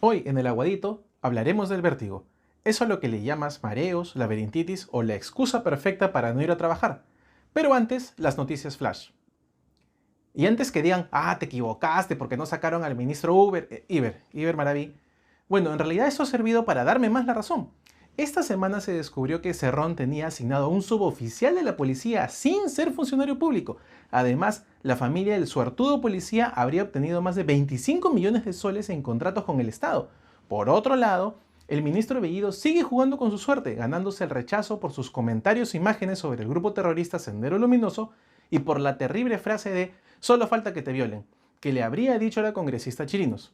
Hoy en el Aguadito hablaremos del vértigo. Eso a lo que le llamas mareos, laberintitis o la excusa perfecta para no ir a trabajar. Pero antes, las noticias flash. Y antes que digan, te equivocaste porque no sacaron al ministro Iber Maraví. Bueno, en realidad esto ha servido para darme más la razón. Esta semana se descubrió que Cerrón tenía asignado a un suboficial de la policía sin ser funcionario público. Además, la familia del suertudo policía habría obtenido más de 25 millones de soles en contratos con el Estado. Por otro lado, el ministro Bellido sigue jugando con su suerte, ganándose el rechazo por sus comentarios e imágenes sobre el grupo terrorista Sendero Luminoso y por la terrible frase de "solo falta que te violen", que le habría dicho a la congresista Chirinos.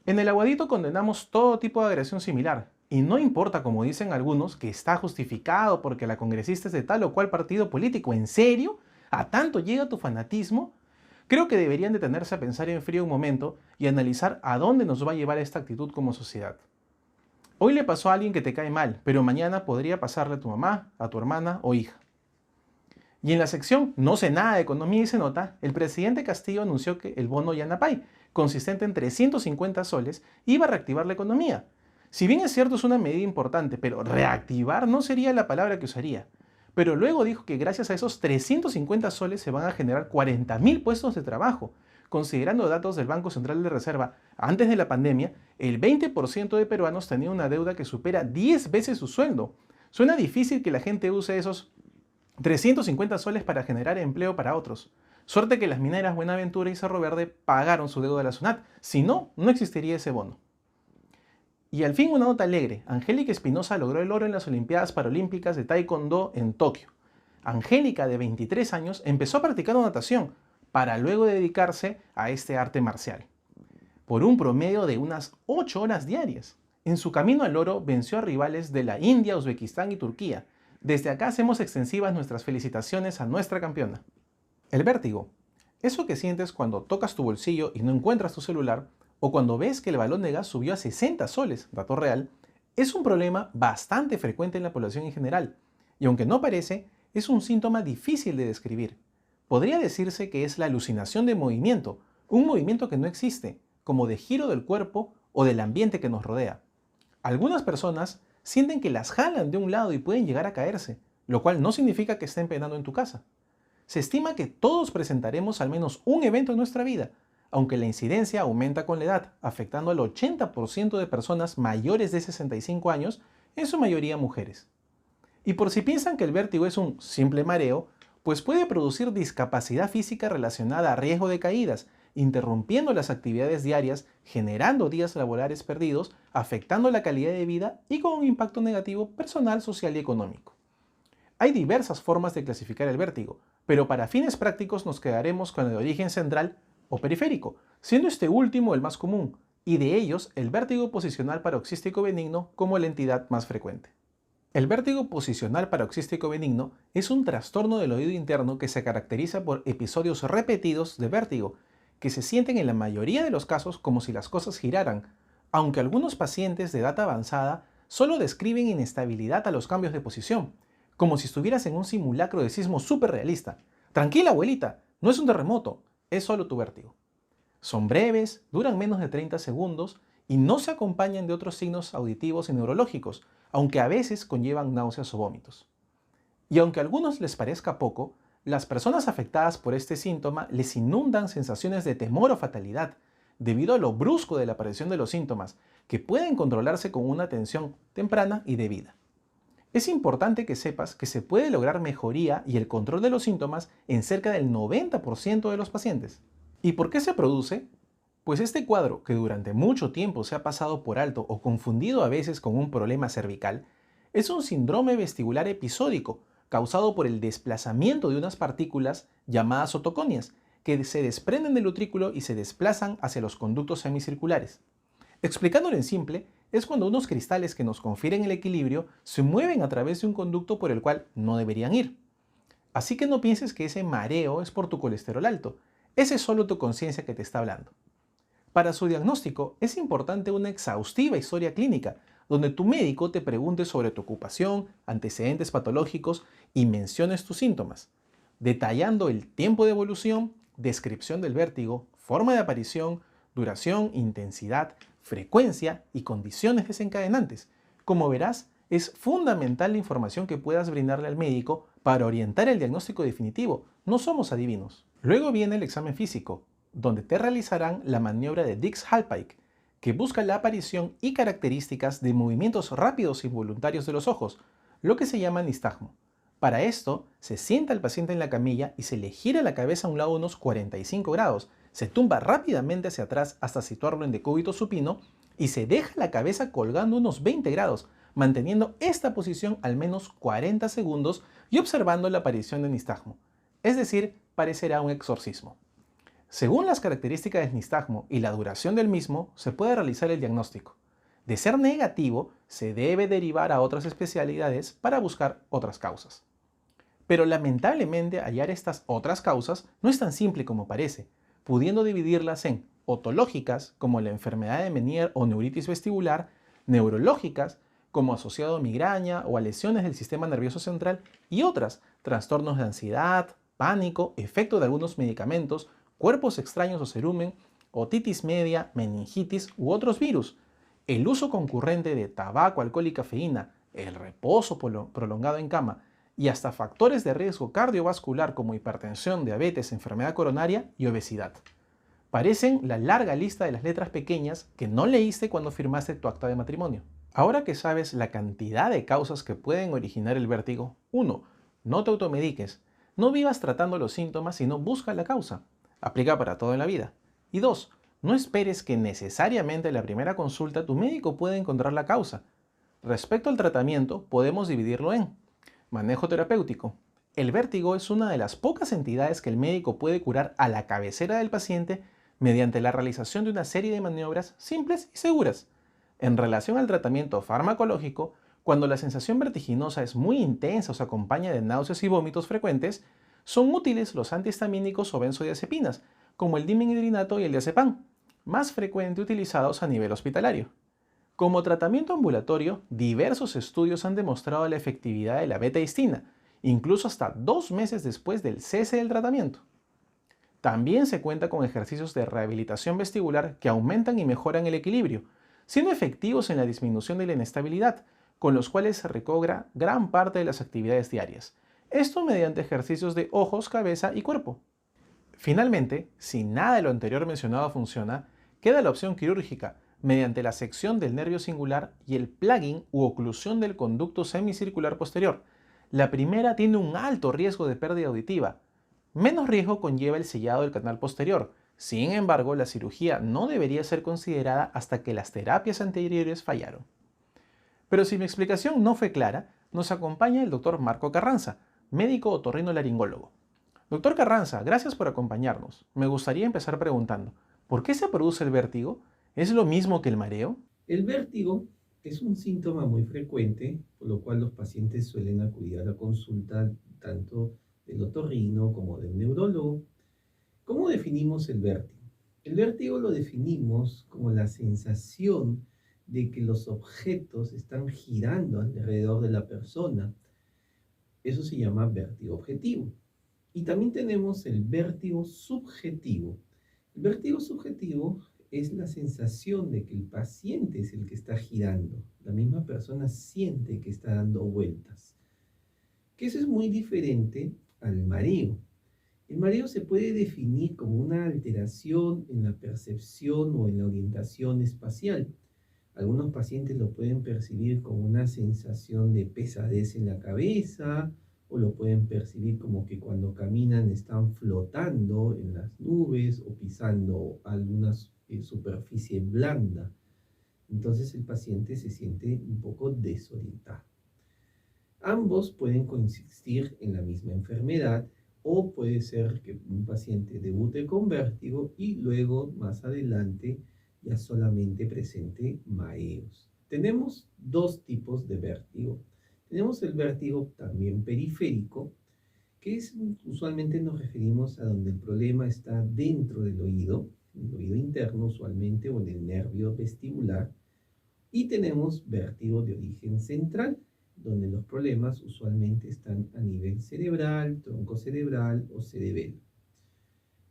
En el Aguadito condenamos todo tipo de agresión similar, y no importa, como dicen algunos, que está justificado porque la congresista es de tal o cual partido político. ¿En serio? ¿A tanto llega tu fanatismo? Creo que deberían detenerse a pensar en frío un momento y analizar a dónde nos va a llevar esta actitud como sociedad. Hoy le pasó a alguien que te cae mal, pero mañana podría pasarle a tu mamá, a tu hermana o hija. Y en la sección No sé nada de economía y se nota, el presidente Castillo anunció que el bono Yanapay, consistente en 350 soles, iba a reactivar la economía. Si bien es cierto, es una medida importante, pero reactivar no sería la palabra que usaría. Pero luego dijo que gracias a esos 350 soles se van a generar 40.000 puestos de trabajo. Considerando datos del Banco Central de Reserva, antes de la pandemia, el 20% de peruanos tenía una deuda que supera 10 veces su sueldo. Suena difícil que la gente use esos 350 soles para generar empleo para otros. Suerte que las mineras Buenaventura y Cerro Verde pagaron su deuda a la SUNAT, si no, no existiría ese bono. Y al fin una nota alegre, Angélica Espinosa logró el oro en las Olimpiadas Paralímpicas de Taekwondo en Tokio. Angélica, de 23 años, empezó a practicar natación, para luego dedicarse a este arte marcial, por un promedio de unas 8 horas diarias. En su camino al oro venció a rivales de la India, Uzbekistán y Turquía. Desde acá hacemos extensivas nuestras felicitaciones a nuestra campeona. El vértigo. Eso que sientes cuando tocas tu bolsillo y no encuentras tu celular, o cuando ves que el balón de gas subió a 60 soles, dato real, es un problema bastante frecuente en la población en general, y aunque no parece, es un síntoma difícil de describir. Podría decirse que es la alucinación de movimiento, un movimiento que no existe, como de giro del cuerpo o del ambiente que nos rodea. Algunas personas sienten que las jalan de un lado y pueden llegar a caerse, lo cual no significa que estén penando en tu casa. Se estima que todos presentaremos al menos un evento en nuestra vida, aunque la incidencia aumenta con la edad, afectando al 80% de personas mayores de 65 años, en su mayoría mujeres. Y por si piensan que el vértigo es un simple mareo, pues puede producir discapacidad física relacionada a riesgo de caídas, interrumpiendo las actividades diarias, generando días laborales perdidos, afectando la calidad de vida y con un impacto negativo personal, social y económico. Hay diversas formas de clasificar el vértigo, pero para fines prácticos nos quedaremos con el de origen central o periférico, siendo este último el más común, y de ellos el vértigo posicional paroxístico benigno como la entidad más frecuente. El vértigo posicional paroxístico benigno es un trastorno del oído interno que se caracteriza por episodios repetidos de vértigo, que se sienten en la mayoría de los casos como si las cosas giraran, aunque algunos pacientes de edad avanzada solo describen inestabilidad a los cambios de posición, como si estuvieras en un simulacro de sismo súper realista. Tranquila, abuelita, no es un terremoto, es solo tu vértigo. Son breves, duran menos de 30 segundos y no se acompañan de otros signos auditivos y neurológicos, aunque a veces conllevan náuseas o vómitos. Y aunque a algunos les parezca poco, las personas afectadas por este síntoma les inundan sensaciones de temor o fatalidad, debido a lo brusco de la aparición de los síntomas, que pueden controlarse con una atención temprana y debida. Es importante que sepas que se puede lograr mejoría y el control de los síntomas en cerca del 90% de los pacientes. ¿Y por qué se produce? Pues este cuadro, que durante mucho tiempo se ha pasado por alto o confundido a veces con un problema cervical, es un síndrome vestibular episódico causado por el desplazamiento de unas partículas llamadas otoconias, que se desprenden del utrículo y se desplazan hacia los conductos semicirculares. Explicándolo en simple, es cuando unos cristales que nos confieren el equilibrio se mueven a través de un conducto por el cual no deberían ir. Así que no pienses que ese mareo es por tu colesterol alto, ese es solo tu conciencia que te está hablando. Para su diagnóstico es importante una exhaustiva historia clínica, donde tu médico te pregunte sobre tu ocupación, antecedentes patológicos y menciones tus síntomas, detallando el tiempo de evolución, descripción del vértigo, forma de aparición, duración, intensidad, frecuencia y condiciones desencadenantes. Como verás, es fundamental la información que puedas brindarle al médico para orientar el diagnóstico definitivo. No somos adivinos. Luego viene el examen físico, donde te realizarán la maniobra de Dix-Hallpike, que busca la aparición y características de movimientos rápidos e involuntarios de los ojos, lo que se llama nistagmo. Para esto, se sienta el paciente en la camilla y se le gira la cabeza a un lado unos 45 grados, se tumba rápidamente hacia atrás hasta situarlo en decúbito supino y se deja la cabeza colgando unos 20 grados, manteniendo esta posición al menos 40 segundos y observando la aparición de nistagmo. Es decir, parecerá un exorcismo. Según las características del nistagmo y la duración del mismo, se puede realizar el diagnóstico. De ser negativo, se debe derivar a otras especialidades para buscar otras causas. Pero lamentablemente hallar estas otras causas no es tan simple como parece, pudiendo dividirlas en otológicas, como la enfermedad de Meniere o neuritis vestibular, neurológicas, como asociado a migraña o a lesiones del sistema nervioso central, y otras, trastornos de ansiedad, pánico, efecto de algunos medicamentos, cuerpos extraños o cerumen, otitis media, meningitis u otros virus, el uso concurrente de tabaco, alcohol y cafeína, el reposo prolongado en cama y hasta factores de riesgo cardiovascular como hipertensión, diabetes, enfermedad coronaria y obesidad. Parecen la larga lista de las letras pequeñas que no leíste cuando firmaste tu acta de matrimonio. Ahora que sabes la cantidad de causas que pueden originar el vértigo, 1. No te automediques. No vivas tratando los síntomas, sino busca la causa. Aplica para todo en la vida. Y 2. No esperes que necesariamente en la primera consulta tu médico pueda encontrar la causa. Respecto al tratamiento, podemos dividirlo en manejo terapéutico. El vértigo es una de las pocas entidades que el médico puede curar a la cabecera del paciente mediante la realización de una serie de maniobras simples y seguras. En relación al tratamiento farmacológico, cuando la sensación vertiginosa es muy intensa o se acompaña de náuseas y vómitos frecuentes, son útiles los antihistamínicos o benzodiazepinas, como el dimenhidrinato y el diazepam, más frecuente utilizados a nivel hospitalario. Como tratamiento ambulatorio, diversos estudios han demostrado la efectividad de la beta-histina, incluso hasta 2 meses después del cese del tratamiento. También se cuenta con ejercicios de rehabilitación vestibular que aumentan y mejoran el equilibrio, siendo efectivos en la disminución de la inestabilidad, con los cuales se recobra gran parte de las actividades diarias. Esto mediante ejercicios de ojos, cabeza y cuerpo. Finalmente, si nada de lo anterior mencionado funciona, queda la opción quirúrgica, mediante la sección del nervio singular y el plugging u oclusión del conducto semicircular posterior. La primera tiene un alto riesgo de pérdida auditiva. Menos riesgo conlleva el sellado del canal posterior. Sin embargo, la cirugía no debería ser considerada hasta que las terapias anteriores fallaron. Pero si mi explicación no fue clara, nos acompaña el doctor Marco Carranza, médico otorrinolaringólogo. Doctor Carranza, gracias por acompañarnos. Me gustaría empezar preguntando, ¿por qué se produce el vértigo? ¿Es lo mismo que el mareo? El vértigo es un síntoma muy frecuente, por lo cual los pacientes suelen acudir a la consulta tanto del otorrino como del neurólogo. ¿Cómo definimos el vértigo? El vértigo lo definimos como la sensación de que los objetos están girando alrededor de la persona. Eso se llama vértigo objetivo. Y también tenemos el vértigo subjetivo. El vértigo subjetivo es la sensación de que el paciente es el que está girando. La misma persona siente que está dando vueltas. Que eso es muy diferente al mareo. El mareo se puede definir como una alteración en la percepción o en la orientación espacial. Algunos pacientes lo pueden percibir como una sensación de pesadez en la cabeza, o lo pueden percibir como que cuando caminan están flotando en las nubes o pisando alguna superficie blanda. Entonces el paciente se siente un poco desorientado. Ambos pueden coexistir en la misma enfermedad, o puede ser que un paciente debute con vértigo y luego más adelante ya solamente presente mareos. Tenemos dos tipos de vértigo. Tenemos el vértigo también periférico, que es usualmente nos referimos a donde el problema está dentro del oído, en el oído interno usualmente o en el nervio vestibular. Y tenemos vértigo de origen central, donde los problemas usualmente están a nivel cerebral, tronco cerebral o cerebelo.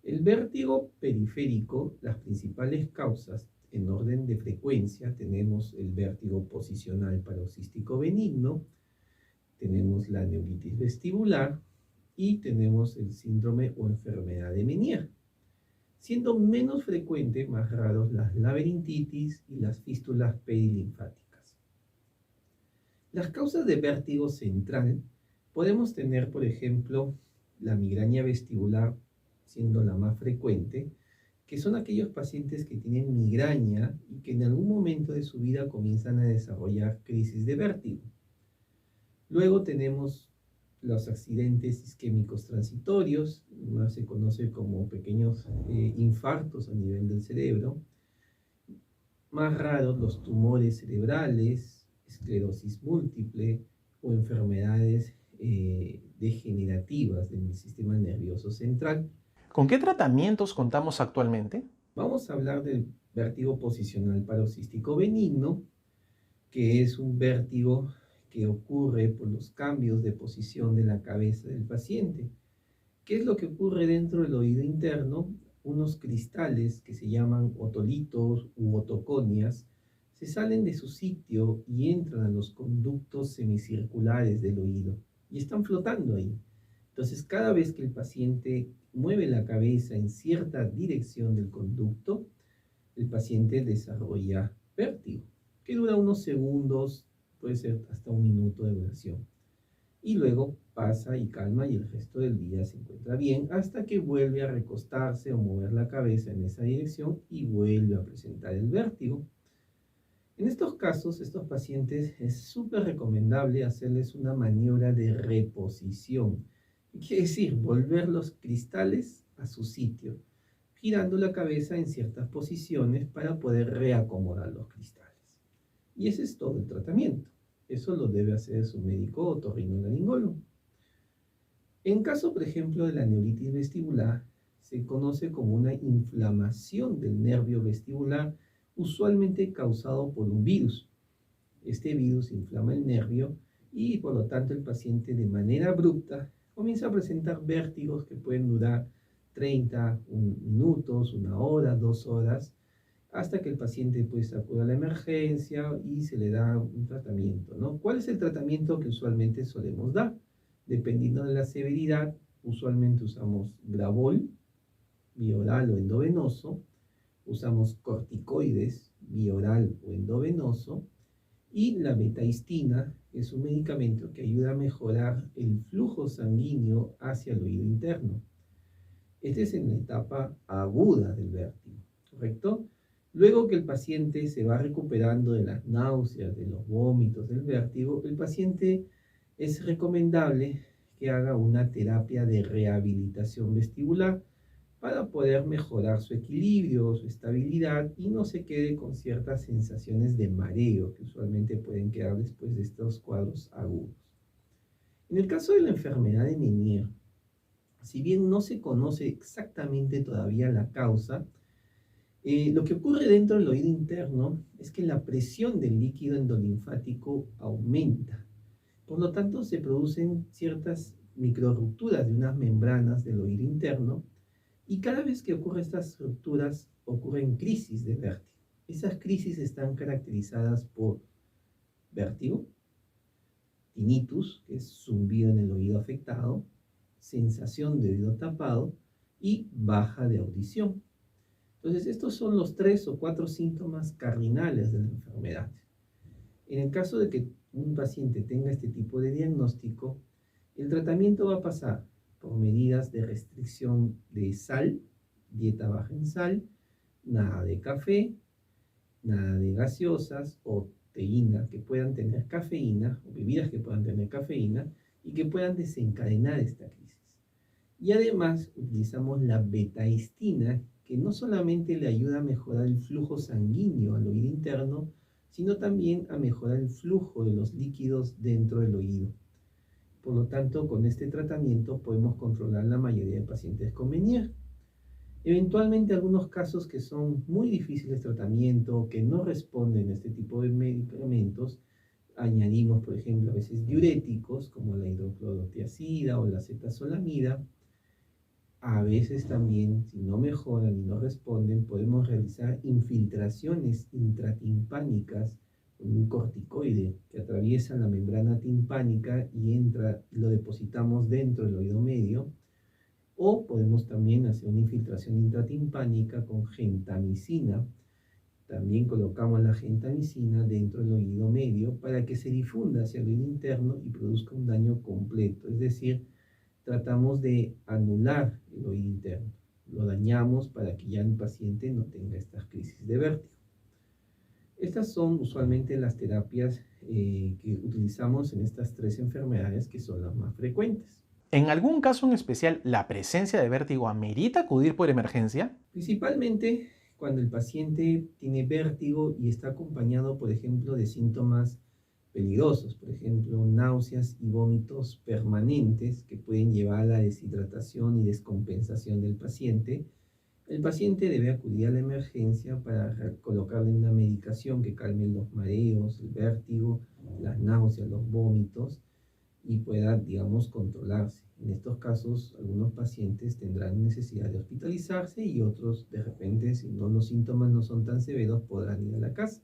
El vértigo periférico, las principales causas En orden de frecuencia tenemos el vértigo posicional paroxístico benigno, tenemos la neuritis vestibular y tenemos el síndrome o enfermedad de Meniere, siendo menos frecuente, más raros, las laberintitis y las fístulas perilinfáticas. Las causas de vértigo central podemos tener, por ejemplo, la migraña vestibular siendo la más frecuente, que son aquellos pacientes que tienen migraña y que en algún momento de su vida comienzan a desarrollar crisis de vértigo. Luego tenemos los accidentes isquémicos transitorios, más se conoce como pequeños infartos a nivel del cerebro. Más raros los tumores cerebrales, esclerosis múltiple o enfermedades degenerativas del sistema nervioso central. ¿Con qué tratamientos contamos actualmente? Vamos a hablar del vértigo posicional paroxístico benigno, que es un vértigo que ocurre por los cambios de posición de la cabeza del paciente. ¿Qué es lo que ocurre dentro del oído interno? Unos cristales que se llaman otolitos u otoconias se salen de su sitio y entran a los conductos semicirculares del oído y están flotando ahí. Entonces, cada vez que el paciente mueve la cabeza en cierta dirección del conducto, el paciente desarrolla vértigo, que dura unos segundos, puede ser hasta un minuto de duración. Y luego pasa y calma y el resto del día se encuentra bien hasta que vuelve a recostarse o mover la cabeza en esa dirección y vuelve a presentar el vértigo. En estos casos, estos pacientes es súper recomendable hacerles una maniobra de reposición. Quiere decir, volver los cristales a su sitio, girando la cabeza en ciertas posiciones para poder reacomodar los cristales. Y ese es todo el tratamiento. Eso lo debe hacer su médico otorrinolaringólogo. En caso, por ejemplo, de la neuritis vestibular, se conoce como una inflamación del nervio vestibular, usualmente causado por un virus. Este virus inflama el nervio y por lo tanto el paciente de manera abrupta comienza a presentar vértigos que pueden durar 30 minutos, 1 hora, 2 horas, hasta que el paciente pues acude a la emergencia y se le da un tratamiento, ¿no? ¿Cuál es el tratamiento que usualmente solemos dar? Dependiendo de la severidad, usualmente usamos Gravol, bioral o endovenoso, usamos corticoides, bioral o endovenoso, y la betaistina es un medicamento que ayuda a mejorar el flujo sanguíneo hacia el oído interno. Este es en la etapa aguda del vértigo, ¿correcto? Luego que el paciente se va recuperando de las náuseas, de los vómitos, del vértigo, el paciente es recomendable que haga una terapia de rehabilitación vestibular para poder mejorar su equilibrio, su estabilidad y no se quede con ciertas sensaciones de mareo que usualmente pueden quedar después de estos cuadros agudos. En el caso de la enfermedad de Meniere, si bien no se conoce exactamente todavía la causa, lo que ocurre dentro del oído interno es que la presión del líquido endolinfático aumenta. Por lo tanto, se producen ciertas microrupturas de unas membranas del oído interno y cada vez que ocurren estas rupturas ocurren crisis de vértigo. Esas crisis están caracterizadas por vértigo, tinnitus, que es zumbido en el oído afectado, sensación de oído tapado y baja de audición. Entonces, estos son los 3 o 4 síntomas cardinales de la enfermedad. En el caso de que un paciente tenga este tipo de diagnóstico, el tratamiento va a pasar por medidas de restricción de sal, dieta baja en sal, nada de café, nada de gaseosas o teína que puedan tener cafeína, o bebidas que puedan tener cafeína y que puedan desencadenar esta crisis. Y además utilizamos la betaistina, que no solamente le ayuda a mejorar el flujo sanguíneo al oído interno, sino también a mejorar el flujo de los líquidos dentro del oído. Por lo tanto, con este tratamiento podemos controlar la mayoría de pacientes con Meniere. Eventualmente, algunos casos que son muy difíciles de tratamiento, que no responden a este tipo de medicamentos, añadimos, por ejemplo, a veces diuréticos, como la hidroclorotiazida o la cetazolamida, A veces también, si no mejoran y no responden, podemos realizar infiltraciones intratimpánicas con un corticoide que atraviesa la membrana timpánica y entra, lo depositamos dentro del oído medio. O podemos también hacer una infiltración intratimpánica con gentamicina. También colocamos la gentamicina dentro del oído medio para que se difunda hacia el oído interno y produzca un daño completo. Es decir, tratamos de anular el oído interno. Lo dañamos para que ya el paciente no tenga estas crisis de vértigo. Estas son usualmente las terapias que utilizamos en estas tres enfermedades que son las más frecuentes. ¿En algún caso en especial la presencia de vértigo amerita acudir por emergencia? Principalmente cuando el paciente tiene vértigo y está acompañado, por ejemplo, de síntomas peligrosos, por ejemplo, náuseas y vómitos permanentes que pueden llevar a la deshidratación y descompensación del paciente. El paciente debe acudir a la emergencia para colocarle una medicación que calme los mareos, el vértigo, las náuseas, los vómitos y pueda, digamos, controlarse. En estos casos, algunos pacientes tendrán necesidad de hospitalizarse y otros, de repente, si no, los síntomas no son tan severos, podrán ir a la casa.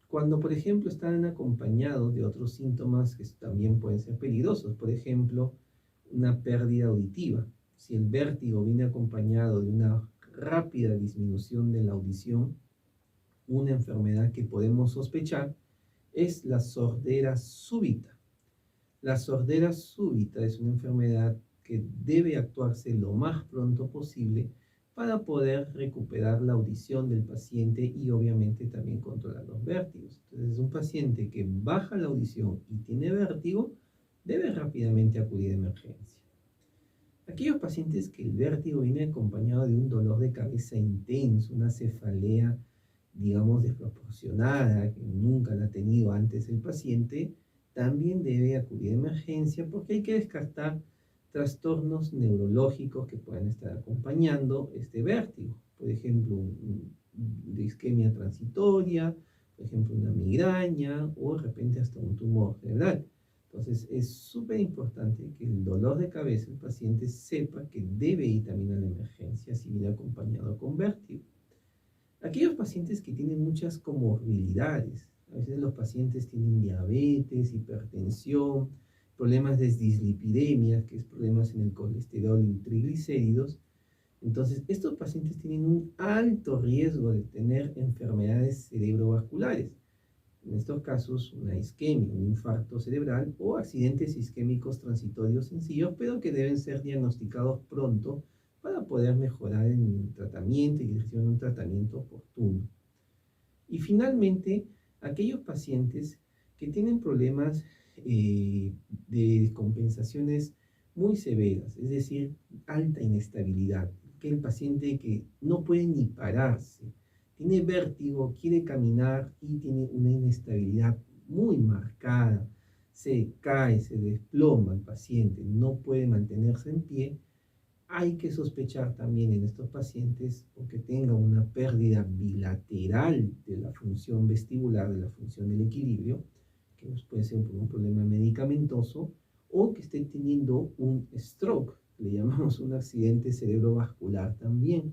Cuando, por ejemplo, están acompañados de otros síntomas que también pueden ser peligrosos, por ejemplo, una pérdida auditiva. Si el vértigo viene acompañado de una rápida disminución de la audición, una enfermedad que podemos sospechar es la sordera súbita. La sordera súbita es una enfermedad que debe actuarse lo más pronto posible para poder recuperar la audición del paciente y obviamente también controlar los vértigos. Entonces, un paciente que baja la audición y tiene vértigo debe rápidamente acudir a emergencia. Aquellos pacientes que el vértigo viene acompañado de un dolor de cabeza intenso, una cefalea, digamos, desproporcionada, que nunca la ha tenido antes el paciente, también debe acudir a emergencia porque hay que descartar trastornos neurológicos que puedan estar acompañando este vértigo. Por ejemplo, una isquemia transitoria, por ejemplo, una migraña o de repente hasta un tumor cerebral. Entonces, es súper importante que el dolor de cabeza el paciente sepa que debe ir también a la emergencia si viene acompañado con vértigo. Aquellos pacientes que tienen muchas comorbilidades, a veces los pacientes tienen diabetes, hipertensión, problemas de dislipidemia, que es problemas en el colesterol y triglicéridos. Entonces, estos pacientes tienen un alto riesgo de tener enfermedades cerebrovasculares. En estos casos, una isquemia, un infarto cerebral o accidentes isquémicos transitorios sencillos, pero que deben ser diagnosticados pronto para poder mejorar el tratamiento y recibir un tratamiento oportuno. Y finalmente, aquellos pacientes que tienen problemas de compensaciones muy severas, es decir, alta inestabilidad, que el paciente que no puede ni pararse, tiene vértigo, quiere caminar y tiene una inestabilidad muy marcada, se cae, se desploma el paciente, no puede mantenerse en pie, hay que sospechar también en estos pacientes o que tenga una pérdida bilateral de la función vestibular, de la función del equilibrio, que puede ser por un problema medicamentoso, o que esté teniendo un stroke, le llamamos un accidente cerebrovascular también.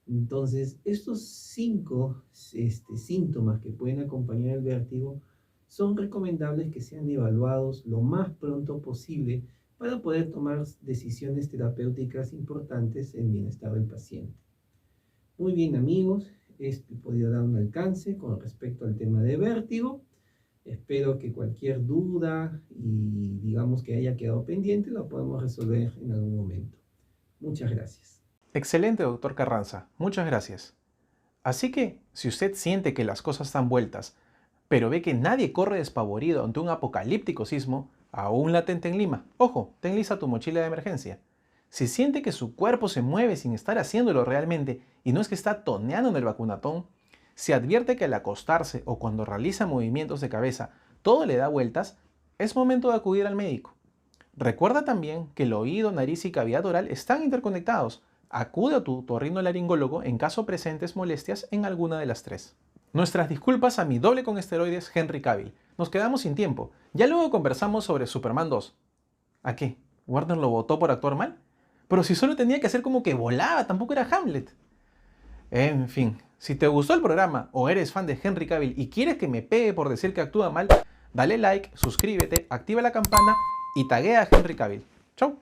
Entonces, estos 5 síntomas que pueden acompañar el vértigo son recomendables que sean evaluados lo más pronto posible para poder tomar decisiones terapéuticas importantes en bienestar del paciente. Muy bien, amigos, he podido dar un alcance con respecto al tema de vértigo. Espero que cualquier duda y digamos que haya quedado pendiente la podamos resolver en algún momento. Muchas gracias. Excelente, doctor Carranza. Muchas gracias. Así que, si usted siente que las cosas están vueltas, pero ve que nadie corre despavorido ante un apocalíptico sismo, aún latente en Lima, ojo, ten lista tu mochila de emergencia. Si siente que su cuerpo se mueve sin estar haciéndolo realmente y no es que está toneando en el vacunatón, si advierte que al acostarse o cuando realiza movimientos de cabeza todo le da vueltas, es momento de acudir al médico. Recuerda también que el oído, nariz y cavidad oral están interconectados. Acude a tu otorrinolaringólogo en caso presentes molestias en alguna de las tres. Nuestras disculpas a mi doble con esteroides Henry Cavill. Nos quedamos sin tiempo. Ya luego conversamos sobre Superman 2. ¿A qué? ¿Warner lo votó por actuar mal? Pero si solo tenía que hacer como que volaba, tampoco era Hamlet. En fin, si te gustó el programa o eres fan de Henry Cavill y quieres que me pegue por decir que actúa mal, dale like, suscríbete, activa la campana y taguea a Henry Cavill. ¡Chau!